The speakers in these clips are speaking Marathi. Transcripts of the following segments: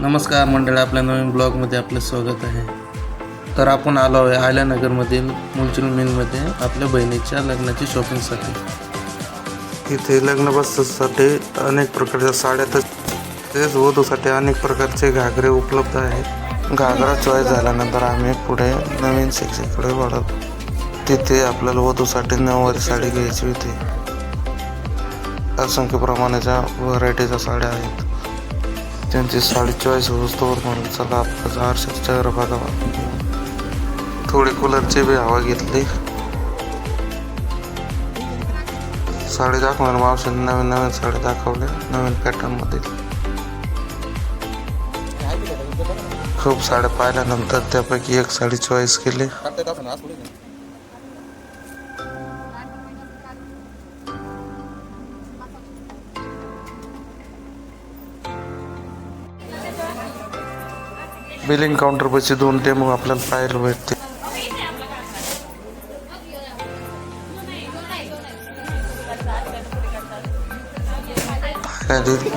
नमस्कार मंडळी, आपल्या नवीन ब्लॉगमध्ये आपले स्वागत आहे. तर आपण आलो आहे आयल्यानगरमधील मुलचूल मिलमध्ये आपल्या बहिणीच्या लग्नाची शॉपिंगसाठी. इथे लग्न बससाठी अनेक प्रकारच्या साड्या तसेच वधूसाठी अनेक प्रकारचे घागरे उपलब्ध आहेत. घागरा चॉईस झाल्यानंतर आम्ही पुढे नवीन सेक्शनकडे वळलो. तिथे आपल्याला वधूसाठी नऊवारी साडी घ्यायची होती. असंख्य प्रमाणाच्या व्हरायटीच्या साड्या आहेत. त्यांची साडी चॉईस होतोवर म्हणून चला आपला आरशाचा चेहरा बघावा. थोडी कूलरची बी हवा घेतली. साडी दाखवणार मावशीने नवीन नवीन साडी दाखवल्या नवीन पॅटर्नमध्ये. खूप साड्या पाहिल्यानंतर त्यापैकी एक साडी चॉईस केली. बिलिंग काउंटर पाशी 2 डेमो आपल्याला पाहायला भेटते.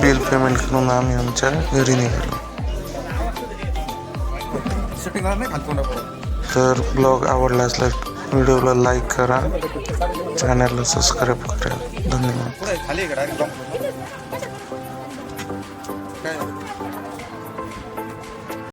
बिल पेमेंट करून आम्ही आमच्या घरी निघालो. तर ब्लॉग आवडला असल्यास व्हिडिओला लाईक करा, चॅनलला सबस्क्राईब करा. धन्यवाद.